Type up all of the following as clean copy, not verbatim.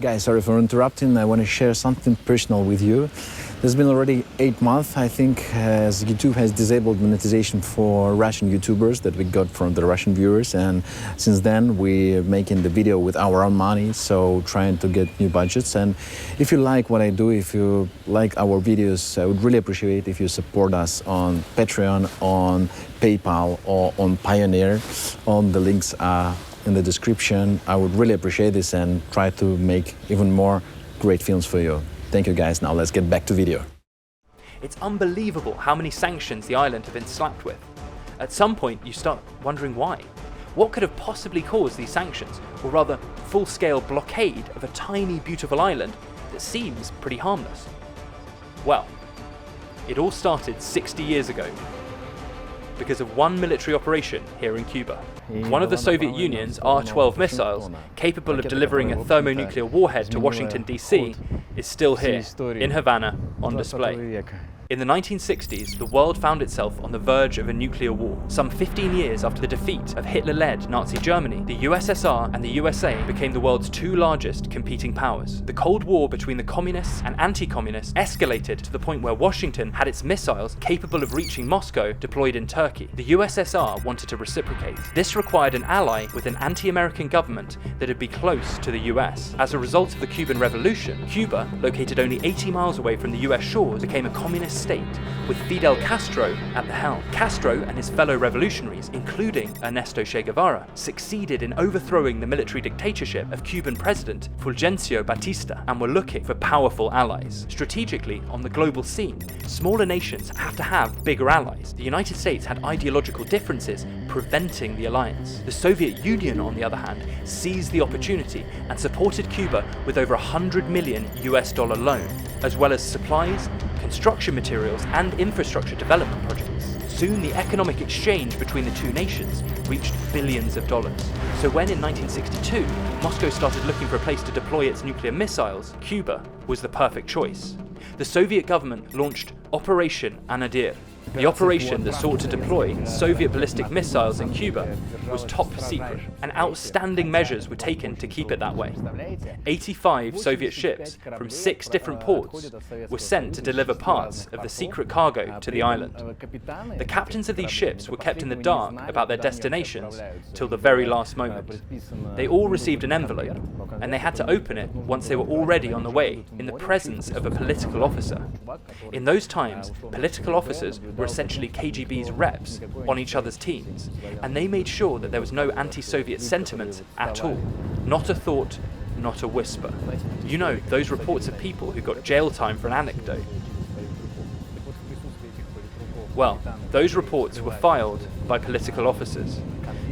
Guys, sorry for interrupting. I want to share something personal with you. There's been already 8 months, I think, as YouTube has disabled monetization for Russian YouTubers that we got from the Russian viewers. And since then, we're making the video with our own money, so trying to get new budgets. And if you like what I do, if you like our videos, I would really appreciate if you support us on Patreon, on PayPal, or on Pioneer. All the links are in the description. I would really appreciate this and try to make even more great films for you. Thank you guys. Now let's get back to video. It's unbelievable how many sanctions the island have been slapped with. At some point you start wondering why. What could have possibly caused these sanctions, or rather full-scale blockade of a tiny beautiful island that seems pretty harmless? Well, it all started 60 years ago because of one military operation here in Cuba. One of the Soviet Union's R-12 missiles, capable of delivering a thermonuclear warhead to Washington, D.C., is still here, in Havana, on display. In the 1960s, the world found itself on the verge of a nuclear war. Some 15 years after the defeat of Hitler-led Nazi Germany, the USSR and the USA became the world's two largest competing powers. The Cold War between the communists and anti-communists escalated to the point where Washington had its missiles capable of reaching Moscow deployed in Turkey. The USSR wanted to reciprocate. This required an ally with an anti-American government that would be close to the US. As a result of the Cuban Revolution, Cuba, located only 80 miles away from the US shores, became a communist state, with Fidel Castro at the helm. Castro and his fellow revolutionaries, including Ernesto Che Guevara, succeeded in overthrowing the military dictatorship of Cuban President Fulgencio Batista and were looking for powerful allies. Strategically, on the global scene, smaller nations have to have bigger allies. The United States had ideological differences preventing the alliance. The Soviet Union, on the other hand, seized the opportunity and supported Cuba with over $100 million US loan, as well as supplies, construction materials and infrastructure development projects. Soon the economic exchange between the two nations reached billions of dollars. So when in 1962 Moscow started looking for a place to deploy its nuclear missiles, Cuba was the perfect choice. The Soviet government launched Operation Anadyr. The operation that sought to deploy Soviet ballistic missiles in Cuba was top secret, and outstanding measures were taken to keep it that way. 85 Soviet ships from 6 different ports were sent to deliver parts of the secret cargo to the island. The captains of these ships were kept in the dark about their destinations till the very last moment. They all received an envelope, and they had to open it once they were already on the way, in the presence of a political officer. In those times, political officers were essentially KGB's reps on each other's teams, and they made sure that there was no anti-Soviet sentiment at all. Not a thought, not a whisper. You know, those reports of people who got jail time for an anecdote. Well, those reports were filed by political officers.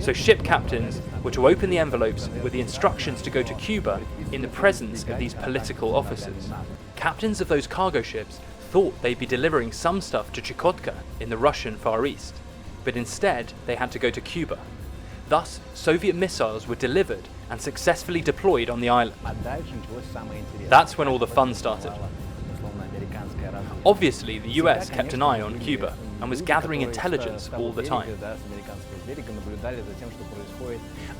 So ship captains were to open the envelopes with the instructions to go to Cuba in the presence of these political officers. Captains of those cargo ships thought they'd be delivering some stuff to Chukotka in the Russian Far East, but instead they had to go to Cuba. Thus, Soviet missiles were delivered and successfully deployed on the island. That's when all the fun started. Obviously, the US kept an eye on Cuba and was gathering intelligence all the time.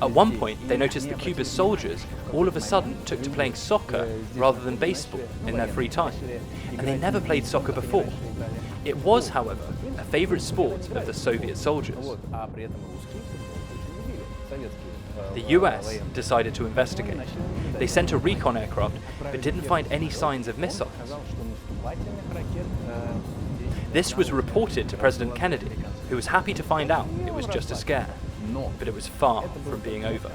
At one point, they noticed that Cuba's soldiers all of a sudden took to playing soccer rather than baseball in their free time, and they never played soccer before. It was, however, a favorite sport of the Soviet soldiers. The US decided to investigate. They sent a recon aircraft, but didn't find any signs of missiles. This was reported to President Kennedy, who was happy to find out it was just a scare, but it was far from being over.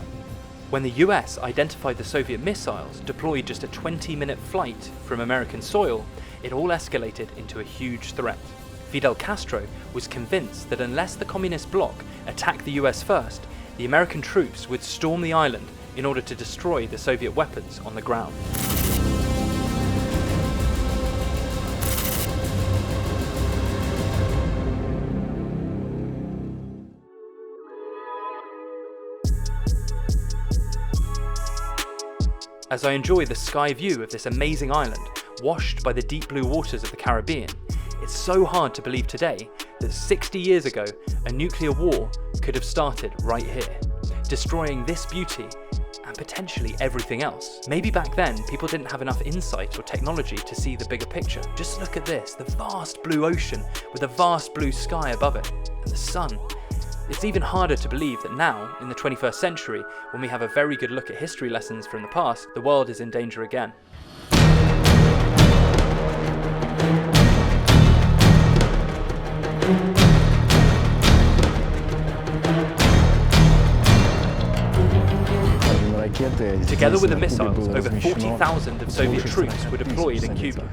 When the US identified the Soviet missiles deployed just a 20-minute flight from American soil, it all escalated into a huge threat. Fidel Castro was convinced that unless the communist bloc attacked the US first, the American troops would storm the island in order to destroy the Soviet weapons on the ground. As I enjoy the sky view of this amazing island, washed by the deep blue waters of the Caribbean, it's so hard to believe today that 60 years ago, a nuclear war could have started right here, destroying this beauty and and potentially everything else. Maybe back then, people didn't have enough insight or technology to see the bigger picture. Just look at this, the vast blue ocean with a vast blue sky above it, and the sun. It's even harder to believe that now, in the 21st century, when we have a very good look at history lessons from the past, the world is in danger again. Together with the missiles, over 40,000 of Soviet troops were deployed in Cuba.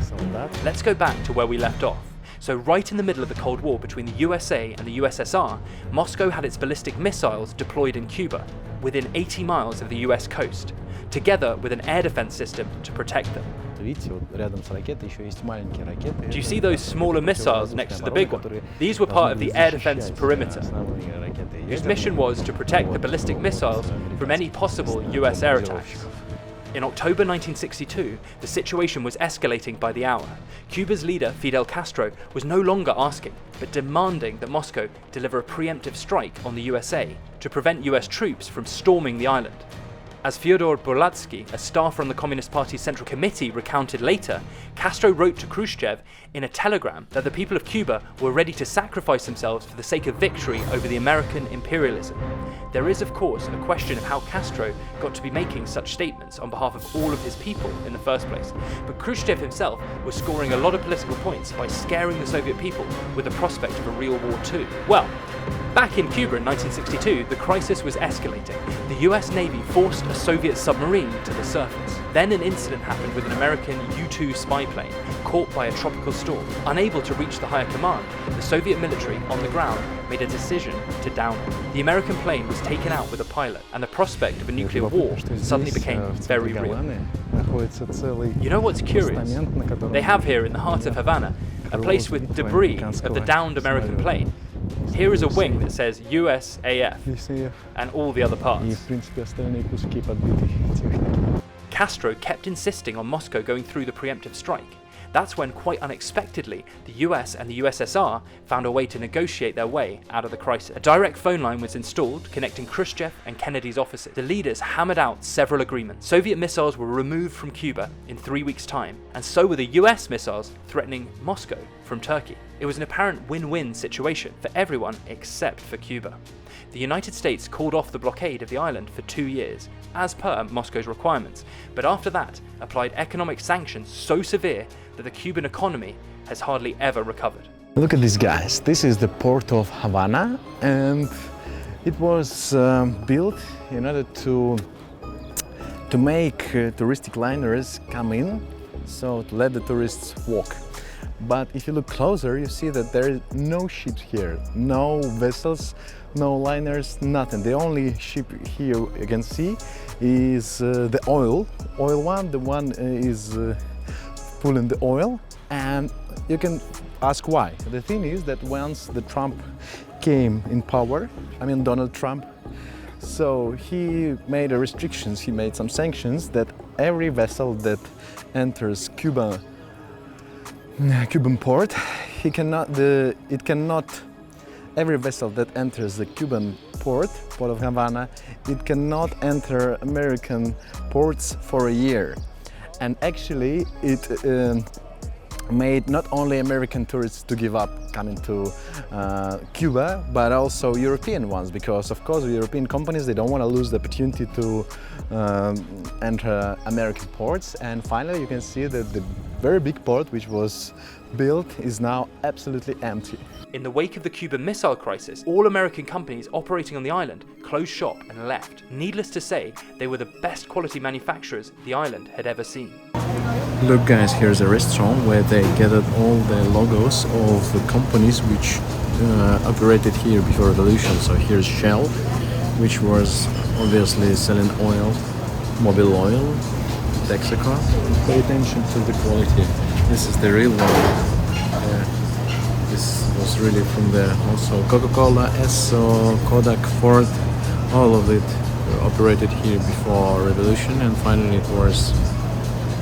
Let's go back to where we left off. So right in the middle of the Cold War between the USA and the USSR, Moscow had its ballistic missiles deployed in Cuba, within 80 miles of the US coast, together with an air defense system to protect them. Do you see those smaller missiles next to the big one? These were part of the air defense perimeter, whose mission was to protect the ballistic missiles from any possible US air attacks. In October 1962, the situation was escalating by the hour. Cuba's leader, Fidel Castro, was no longer asking, but demanding that Moscow deliver a preemptive strike on the USA to prevent US troops from storming the island. As Fyodor Bolatsky, a staffer on the Communist Party's Central Committee, recounted later, Castro wrote to Khrushchev in a telegram that the people of Cuba were ready to sacrifice themselves for the sake of victory over the American imperialism. There is, of course, a question of how Castro got to be making such statements on behalf of all of his people in the first place, but Khrushchev himself was scoring a lot of political points by scaring the Soviet people with the prospect of a real war too. Well, back in Cuba in 1962, the crisis was escalating. The US Navy forced a Soviet submarine to the surface. Then an incident happened with an American U-2 spy plane caught by a tropical storm. Unable to reach the higher command, the Soviet military on the ground made a decision to down it. The American plane was taken out with a pilot, and the prospect of a nuclear war suddenly became very real. You know what's curious? They have here in the heart of Havana a place with debris of the downed American plane. Here is a wing that says USAF and all the other parts. Castro kept insisting on Moscow going through the preemptive strike. That's when, quite unexpectedly, the US and the USSR found a way to negotiate their way out of the crisis. A direct phone line was installed, connecting Khrushchev and Kennedy's offices. The leaders hammered out several agreements. Soviet missiles were removed from Cuba in 3 weeks' time, and so were the US missiles threatening Moscow from Turkey. It was an apparent win-win situation for everyone except for Cuba. The United States called off the blockade of the island for 2 years, as per Moscow's requirements, but after that applied economic sanctions so severe that the Cuban economy has hardly ever recovered. Look at these guys. This is the port of Havana, and it was built in order to make touristic liners come in, so to let the tourists walk. But if you look closer, you see that there is no ships here, no vessels, no liners, nothing. The only ship here you can see is the oil one. The one is pulling the oil, and you can ask why. The thing is that once the Trump came in power, Donald Trump, so he made restrictions, he made some sanctions that every vessel that enters Cuban port, every vessel that enters the Cuban port of Havana, it cannot enter American ports for a year. And actually it made not only American tourists to give up coming to Cuba, but also European ones, because of course the European companies, they don't want to lose the opportunity to enter American ports. And finally you can see that the very big port which was built is now absolutely empty. In the wake of the Cuban Missile crisis, all American companies operating on the island closed shop and left. Needless to say, they were the best quality manufacturers the island had ever seen. Look guys, here's a restaurant where they gathered all the logos of the companies which operated here before Revolution. So here's Shell, which was obviously selling oil, Mobil Oil, Texaco. Pay attention to the quality. This is the real one. This was really from there. Also Coca-Cola, Esso, Kodak, Ford, all of it operated here before Revolution, and finally it was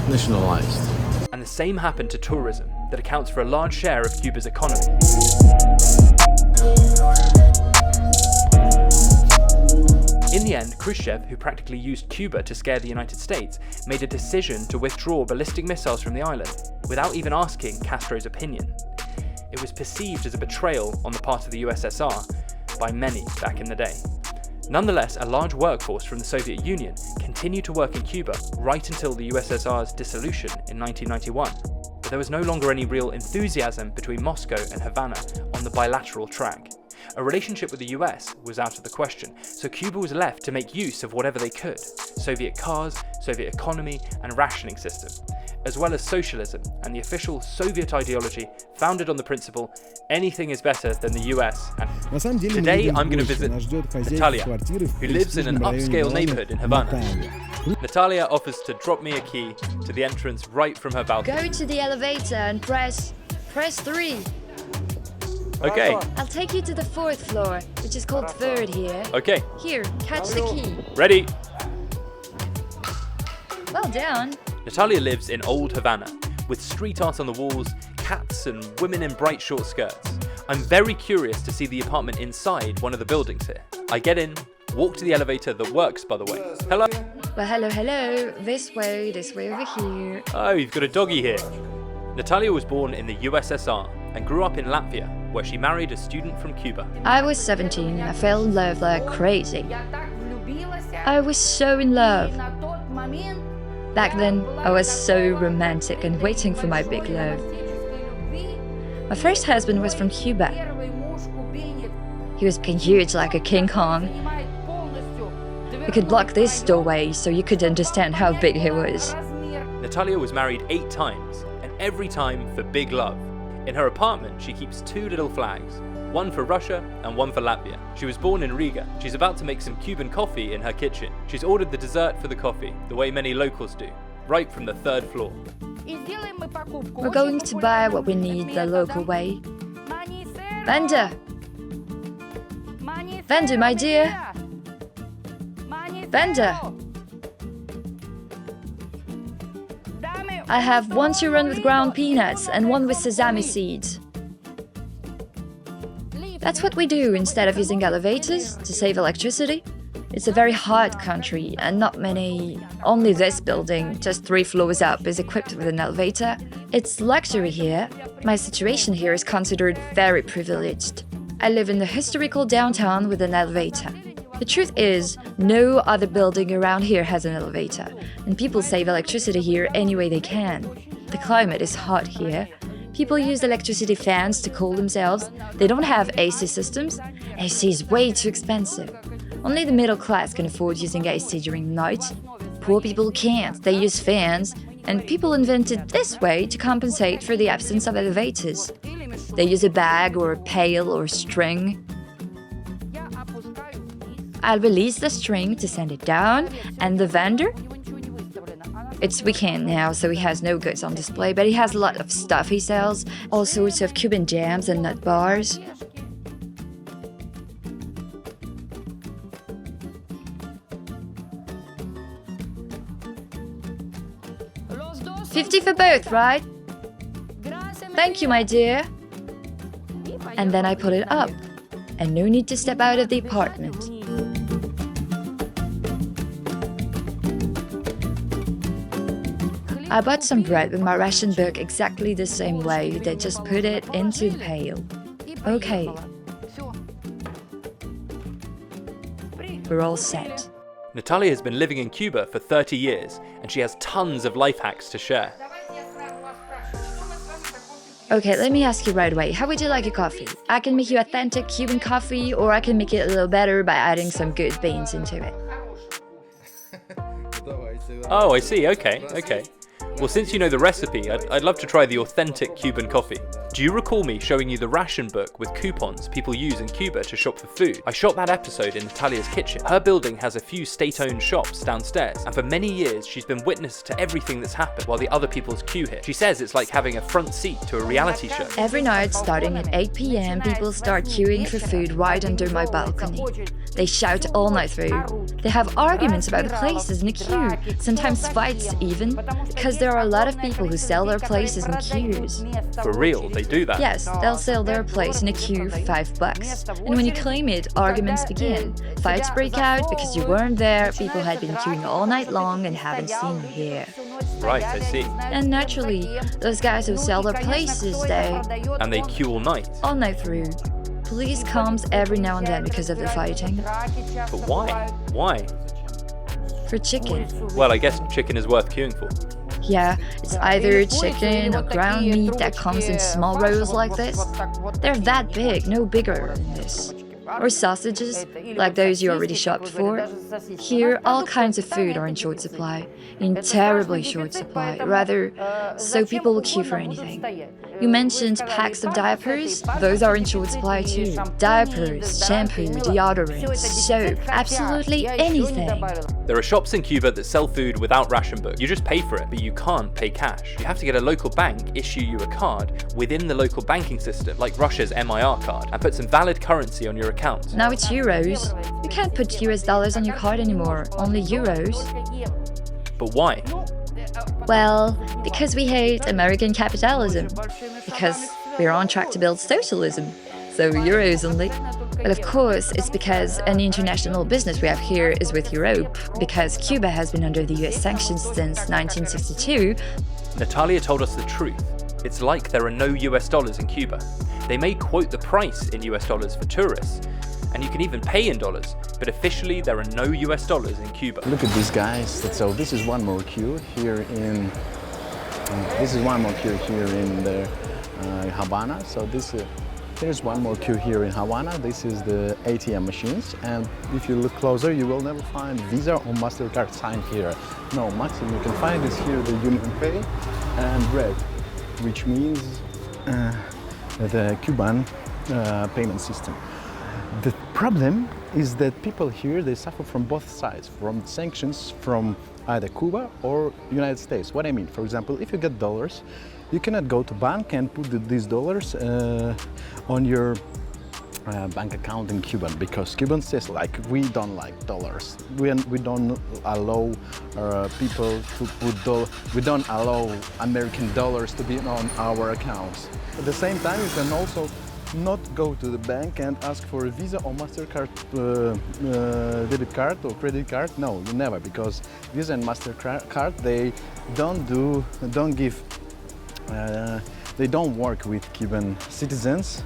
nationalized. And the same happened to tourism, that accounts for a large share of Cuba's economy. In the end, Khrushchev, who practically used Cuba to scare the United States, made a decision to withdraw ballistic missiles from the island, without even asking Castro's opinion. It was perceived as a betrayal on the part of the USSR by many back in the day. Nonetheless, a large workforce from the Soviet Union continued to work in Cuba right until the USSR's dissolution in 1991. But there was no longer any real enthusiasm between Moscow and Havana on the bilateral track. A relationship with the US was out of the question, so Cuba was left to make use of whatever they could: Soviet cars, Soviet economy, and rationing system, as well as socialism and the official Soviet ideology founded on the principle anything is better than the US. And today I'm going to visit Natalia, who lives in an upscale neighborhood in Havana. Natalia offers to drop me a key to the entrance right from her balcony. Go to the elevator and press 3. Okay. I'll take you to the 4th floor, which is called 3rd here. Okay. Here, catch the key. Ready. Well done. Natalia lives in old Havana, with street art on the walls, cats and women in bright short skirts. I'm very curious to see the apartment inside one of the buildings here. I get in, walk to the elevator that works, by the way. Hello? Well, hello. This way over here. Oh, you've got a doggy here. Natalia was born in the USSR and grew up in Latvia, where she married a student from Cuba. I was 17 and I fell in love like crazy. I was so in love. Back then, I was so romantic and waiting for my big love. My first husband was from Cuba. He was huge like a King Kong. We could block this doorway so you could understand how big he was. Natalia was married 8 times, and every time for big love. In her apartment, she keeps 2 little flags, one for Russia and one for Latvia. She was born in Riga. She's about to make some Cuban coffee in her kitchen. She's ordered the dessert for the coffee, the way many locals do, right from the 3rd floor. We're going to buy what we need the local way. Vendor! Vendor, my dear! Vendor! I have 1 to run with ground peanuts and 1 with sesame seeds. That's what we do instead of using elevators to save electricity. It's a very hot country and not many. Only this building, just 3 floors up, is equipped with an elevator. It's luxury here. My situation here is considered very privileged. I live in the historical downtown with an elevator. The truth is, no other building around here has an elevator, and people save electricity here any way they can. The climate is hot here. People use electricity fans to cool themselves. They don't have AC systems. AC is way too expensive. Only the middle class can afford using AC during the night. Poor people can't. They use fans, and people invented this way to compensate for the absence of elevators. They use a bag or a pail or a string. I'll release the string to send it down, and the vendor? It's weekend now, so he has no goods on display, but he has a lot of stuff he sells, all sorts of Cuban jams and nut bars. $50 for both, right? Thank you, my dear. And then I put it up, and no need to step out of the apartment. I bought some bread with my ration book exactly the same way. They just put it into the pail. Okay. We're all set. Natalia has been living in Cuba for 30 years, and she has tons of life hacks to share. Okay, let me ask you right away. How would you like your coffee? I can make you authentic Cuban coffee, or I can make it a little better by adding some good beans into it. Oh, I see. Okay. Well, since you know the recipe, I'd love to try the authentic Cuban coffee. Do you recall me showing you the ration book with coupons people use in Cuba to shop for food? I shot that episode in Natalia's kitchen. Her building has a few state-owned shops downstairs, and for many years she's been witness to everything that's happened while the other people's queue here. She says it's like having a front seat to a reality show. Every night, starting at 8 p.m, people start queuing for food right under my balcony. They shout all night through. They have arguments about the places in the queue, sometimes fights even, because there there are a lot of people who sell their places in queues. For real, they do that? Yes, they'll sell their place in a queue for $5. And when you claim it, arguments begin. Fights break out because you weren't there, people had been queuing all night long and haven't seen you here. Right, I see. And naturally, those guys who sell their places, And they queue all night? all night through. Police comes every now and then because of the fighting. But why? Why? For chicken. Well, I guess chicken is worth queuing for. Yeah, it's either chicken or ground meat that comes in small rolls like this. They're that big, no bigger than this. Or sausages, like those you already shopped for. Here, all kinds of food are in short supply. In terribly short supply, rather, so people will queue for anything. You mentioned packs of diapers, those are in short supply too. Diapers, shampoo, deodorant, soap, absolutely anything. There are shops in Cuba that sell food without ration book. You just pay for it, but you can't pay cash. You have to get a local bank issue you a card within the local banking system, like Russia's MIR card, and put some valid currency on your account. Now it's euros. You can't put US dollars on your card anymore, only euros. But why? Well, because we hate American capitalism. Because we're on track to build socialism. So euros only. But of course, it's because any international business we have here is with Europe, because Cuba has been under the US sanctions since 1962. Natalia told us the truth. It's like there are no US dollars in Cuba. They may quote the price in US dollars for tourists, and you can even pay in dollars, but officially there are no US dollars in Cuba. Look at these guys. So this is one more queue here in. This is one more queue here in the Havana. So there's one more queue here in Havana. This is the ATM machines, and if you look closer, you will never find Visa or Mastercard sign here. No, maximum you can find is here the Union Pay and red, which means the Cuban payment system. The problem is that people here, they suffer from both sides, from sanctions from either Cuba or United States. What I mean, for example, if you get dollars, you cannot go to bank and put these dollars on your bank account in Cuba, because Cuban says like we don't like dollars. We don't allow people to put dollars. We don't allow American dollars to be on our accounts. At the same time, you can also not go to the bank and ask for a Visa or Mastercard debit card or credit card. No, you never, because Visa and Mastercard they they don't work with Cuban citizens,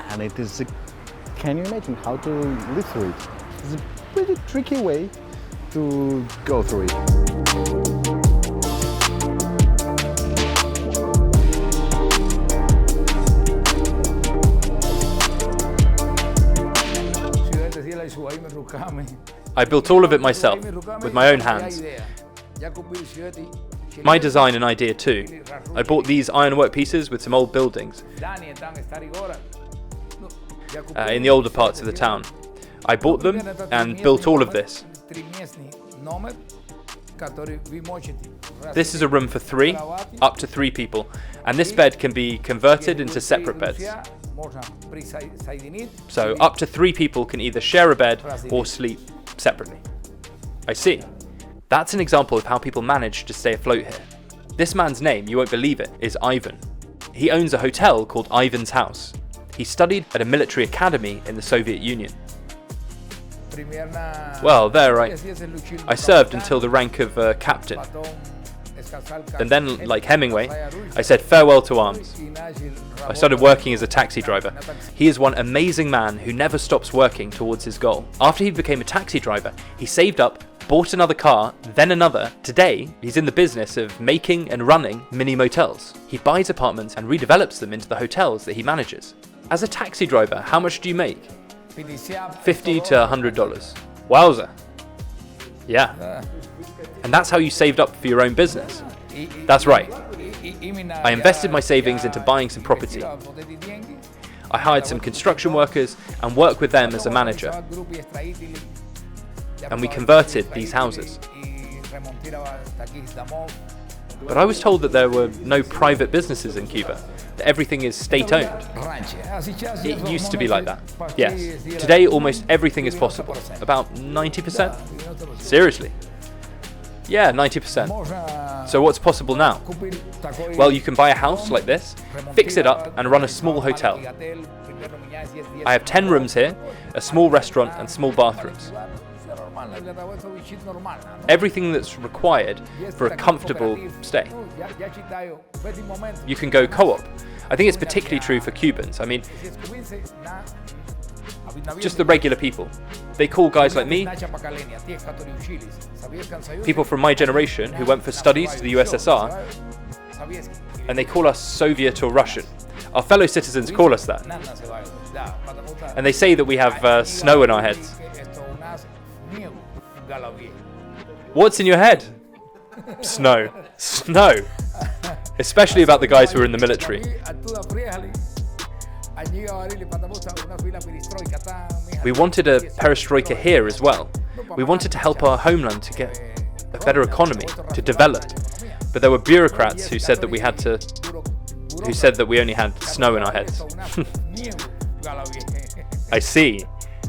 and it is. Can you imagine how to live through it? It's a pretty tricky way to go through it. I built all of it myself, with my own hands. My design and idea too. I bought these ironwork pieces with some old buildings in the older parts of the town. I bought them and built all of this. This is a room for 3, up to 3 people, and this bed can be converted into separate beds. So up to 3 people can either share a bed or sleep separately. I see. That's an example of how people manage to stay afloat here. This man's name, you won't believe it, is Ivan. He owns a hotel called Ivan's House. He studied at a military academy in the Soviet Union. Well, there I served until the rank of captain. And then, like Hemingway, I said farewell to arms. I started working as a taxi driver. He is one amazing man who never stops working towards his goal. After he became a taxi driver, he saved up, bought another car, then another. Today, he's in the business of making and running mini motels. He buys apartments and redevelops them into the hotels that he manages. As a taxi driver, how much do you make? $50 to $100. Wowza. Yeah. And that's how you saved up for your own business. That's right. I invested my savings into buying some property. I hired some construction workers and worked with them as a manager. And we converted these houses. But I was told that there were no private businesses in Cuba, that everything is state-owned. It used to be like that. Yes. Today, almost everything is possible. About 90%? Seriously? Yeah, 90%. So what's possible now? Well, you can buy a house like this, fix it up and run a small hotel. I have 10 rooms here, a small restaurant and small bathrooms. Everything that's required for a comfortable stay. You can go co-op. I think it's particularly true for Cubans. I mean, just the regular people. They call guys like me, people from my generation who went for studies to the USSR, and they call us Soviet or Russian. Our fellow citizens call us that. And they say that we have snow in our heads. What's in your head? Snow. Snow. Especially about the guys who are in the military. We wanted a perestroika here as well. We wanted to help our homeland to get a better economy, to develop. But there were bureaucrats who said that we only had snow in our heads. I see.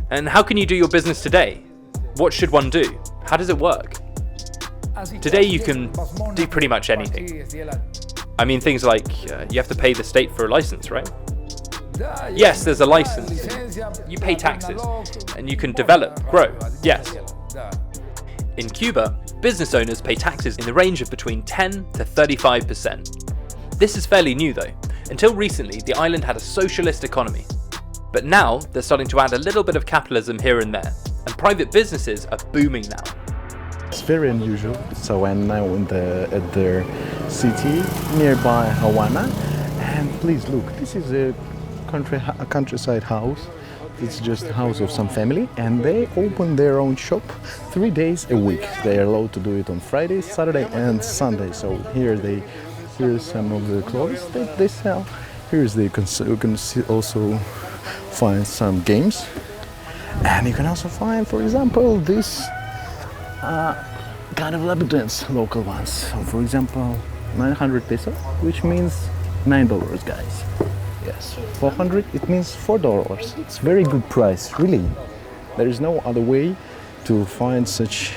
And how can you do your business today? What should one do? How does it work? Today you can do pretty much anything. I mean, things like you have to pay the state for a license, right? Yes, there's a license. You pay taxes and you can develop, grow. Yes. In Cuba, business owners pay taxes in the range of between 10 to 35%. This is fairly new though. Until recently, the island had a socialist economy. But now, they're starting to add a little bit of capitalism here and there. And private businesses are booming now. It's very unusual. So I'm now at the city nearby Havana. And please look, this is a countryside house. It's just a house of some family, and they open their own shop 3 days a week. They are allowed to do it on Friday, Saturday and Sunday. So here's some of the clothes that they sell. You can also find some games, and you can also find, for example, this kind of labyrinths, local ones. So for example, 900 peso, which means $9, guys. Yes, 400, it means $4. It's very good price, really. There is no other way to find such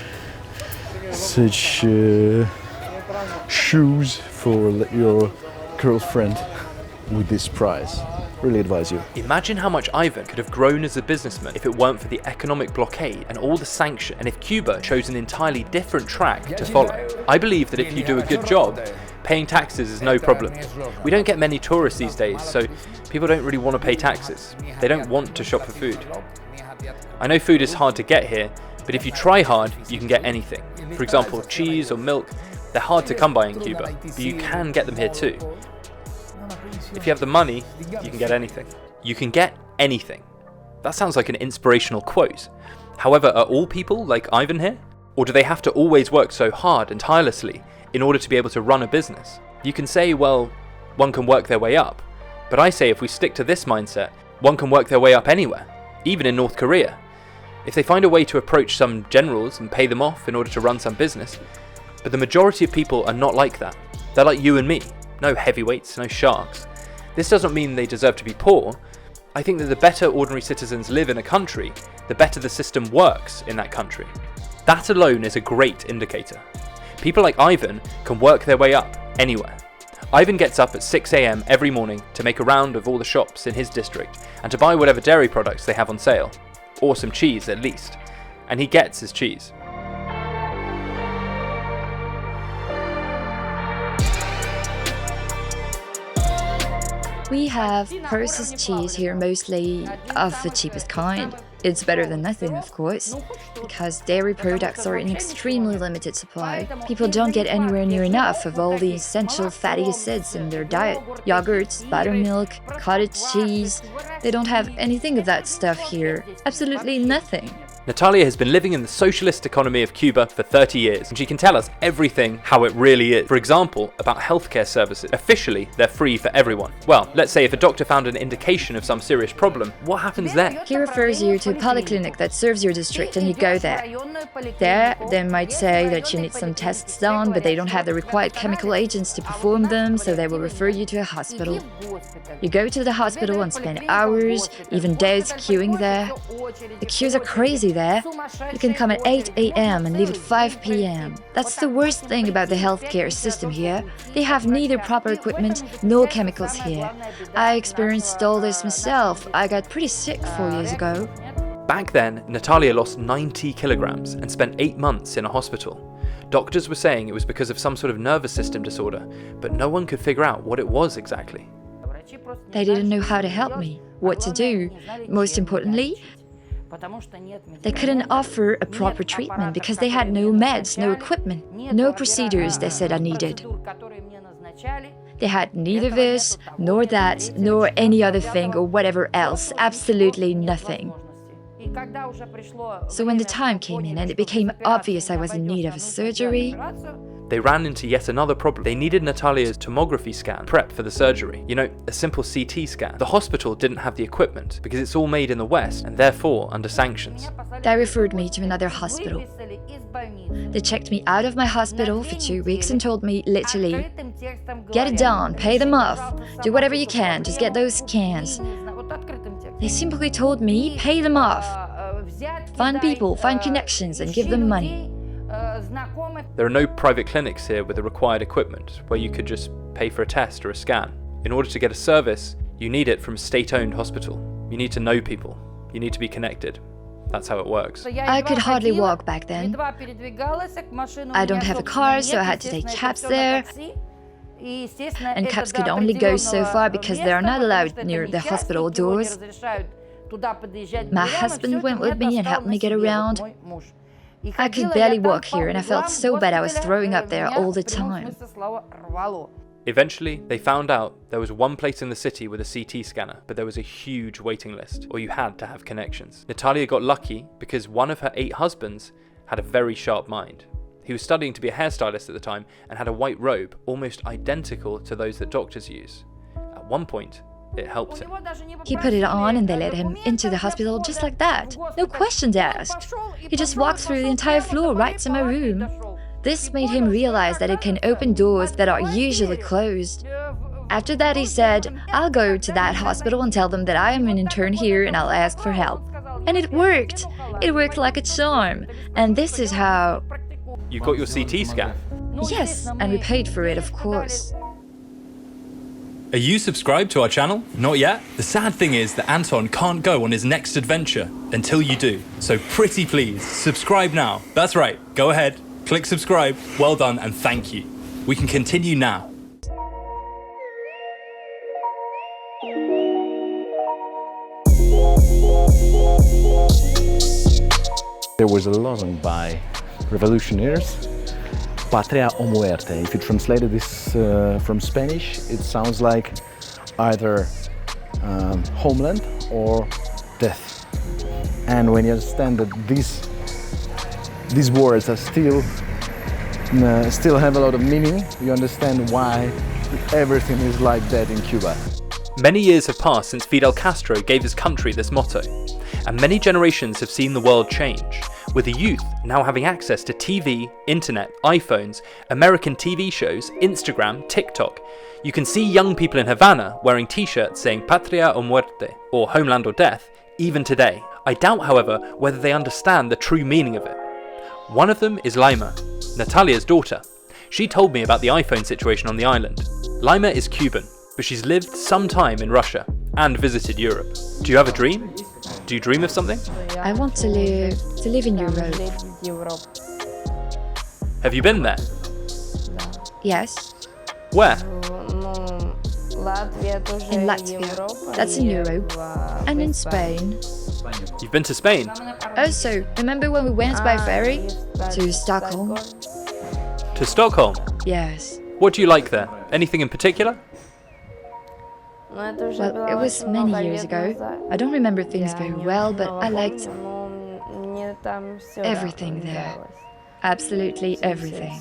shoes for your girlfriend with this price. Really advise you. Imagine how much Ivan could have grown as a businessman if it weren't for the economic blockade and all the sanctions, and if Cuba chose an entirely different track to follow. I believe that if you do a good job, paying taxes is no problem. We don't get many tourists these days, so people don't really want to pay taxes. They don't want to shop for food. I know food is hard to get here, but if you try hard, you can get anything. For example, cheese or milk, they're hard to come by in Cuba, but you can get them here too. If you have the money, you can get anything. You can get anything. That sounds like an inspirational quote. However, are all people like Ivan here? Or do they have to always work so hard and tirelessly in order to be able to run a business? You can say, well, one can work their way up. But I say if we stick to this mindset, one can work their way up anywhere, even in North Korea. If they find a way to approach some generals and pay them off in order to run some business. But the majority of people are not like that. They're like you and me. No heavyweights, no sharks. This doesn't mean they deserve to be poor. I think that the better ordinary citizens live in a country, the better the system works in that country. That alone is a great indicator. People like Ivan can work their way up anywhere. Ivan gets up at 6 a.m. every morning to make a round of all the shops in his district and to buy whatever dairy products they have on sale, or some cheese at least, and he gets his cheese. We have processed cheese here, mostly of the cheapest kind. It's better than nothing, of course, because dairy products are in extremely limited supply. People don't get anywhere near enough of all the essential fatty acids in their diet. Yogurts, buttermilk, cottage cheese, they don't have anything of that stuff here. Absolutely nothing. Natalia has been living in the socialist economy of Cuba for 30 years, and she can tell us everything how it really is. For example, about healthcare services. Officially, they're free for everyone. Well, let's say if a doctor found an indication of some serious problem, what happens then? He refers you to a polyclinic that serves your district and you go there. There, they might say that you need some tests done, but they don't have the required chemical agents to perform them, so they will refer you to a hospital. You go to the hospital and spend hours, even days queuing there. The queues are crazy there. You can come at 8 a.m. and leave at 5 p.m. That's the worst thing about the healthcare system here. They have neither proper equipment nor chemicals here. I experienced all this myself. I got pretty sick 4 years ago. Back then, Natalia lost 90 kilograms and spent 8 months in a hospital. Doctors were saying it was because of some sort of nervous system disorder, but no one could figure out what it was exactly. They didn't know how to help me, what to do. Most importantly, they couldn't offer a proper treatment because they had no meds, no equipment, no procedures they said I needed. They had neither this, nor that, nor any other thing or whatever else, absolutely nothing. So when the time came in and it became obvious I was in need of a surgery, they ran into yet another problem. They needed Natalia's tomography scan prep for the surgery. You know, a simple CT scan. The hospital didn't have the equipment because it's all made in the West and therefore under sanctions. They referred me to another hospital. They checked me out of my hospital for 2 weeks and told me, literally, get it done, pay them off, do whatever you can, just get those scans. They simply told me, pay them off. Find people, find connections and give them money. There are no private clinics here with the required equipment where you could just pay for a test or a scan. In order to get a service, you need it from a state-owned hospital. You need to know people. You need to be connected. That's how it works. I could hardly walk back then. I don't have a car, so I had to take cabs there. And cabs could only go so far because they are not allowed near the hospital doors. My husband went with me and helped me get around. I could barely walk here and I felt so bad I was throwing up there all the time. Eventually, they found out there was one place in the city with a CT scanner, but there was a huge waiting list, or you had to have connections. Natalia got lucky because one of her 8 husbands had a very sharp mind. He was studying to be a hairstylist at the time and had a white robe almost identical to those that doctors use. At one point, it helped him. He put it on and they let him into the hospital just like that. No questions asked. He just walked through the entire floor right to my room. This made him realize that it can open doors that are usually closed. After that he said, I'll go to that hospital and tell them that I am an intern here and I'll ask for help. And it worked. It worked like a charm. And this is how... You got your CT scan? Yes, and we paid for it, of course. Are you subscribed to our channel? Not yet? The sad thing is that Anton can't go on his next adventure until you do. So pretty please, subscribe now. That's right, go ahead, click subscribe, well done and thank you. We can continue now. There was a slogan by revolutionaries, Patria o muerte. If you translated this from Spanish, it sounds like either homeland or death. And when you understand that these words are still have a lot of meaning, you understand why everything is like that in Cuba. Many years have passed since Fidel Castro gave his country this motto, and many generations have seen the world change, with the youth now having access to TV, internet, iPhones, American TV shows, Instagram, TikTok. You can see young people in Havana wearing t-shirts saying Patria o muerte, or homeland or death, even today. I doubt, however, whether they understand the true meaning of it. One of them is Lima, Natalia's daughter. She told me about the iPhone situation on the island. Lima is Cuban, but she's lived some time in Russia and visited Europe. Do you have a dream? Do you dream of something? I want to live in Europe. Have you been there? Yes. Where? In Latvia. That's in Europe. And in Spain. You've been to Spain? Also, remember when we went by ferry to Stockholm? To Stockholm? Yes. What do you like there? Anything in particular? Well, it was many years ago. I don't remember things very well, but I liked everything there. Absolutely everything.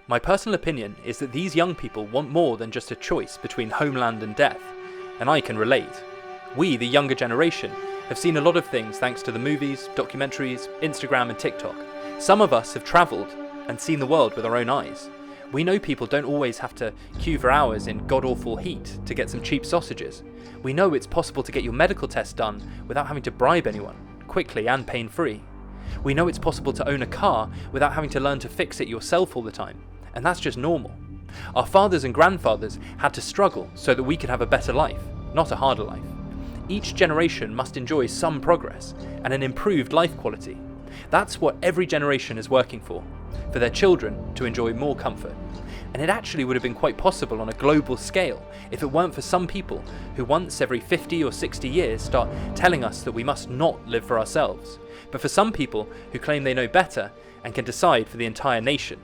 My personal opinion is that these young people want more than just a choice between homeland and death, and I can relate. We, the younger generation, have seen a lot of things thanks to the movies, documentaries, Instagram and TikTok, Some of us have travelled and seen the world with our own eyes. We know people don't always have to queue for hours in god-awful heat to get some cheap sausages. We know it's possible to get your medical test done without having to bribe anyone, quickly and pain-free. We know it's possible to own a car without having to learn to fix it yourself all the time, and that's just normal. Our fathers and grandfathers had to struggle so that we could have a better life, not a harder life. Each generation must enjoy some progress and an improved life quality. That's what every generation is working for their children to enjoy more comfort. And it actually would have been quite possible on a global scale if it weren't for some people who once every 50 or 60 years start telling us that we must not live for ourselves, but for some people who claim they know better and can decide for the entire nation.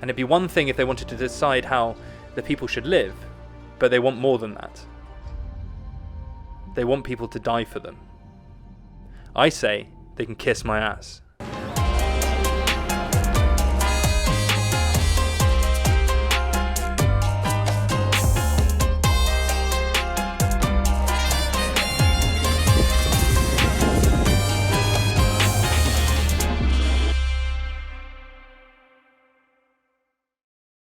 And it'd be one thing if they wanted to decide how the people should live, but they want more than that. They want people to die for them. I say they can kiss my ass.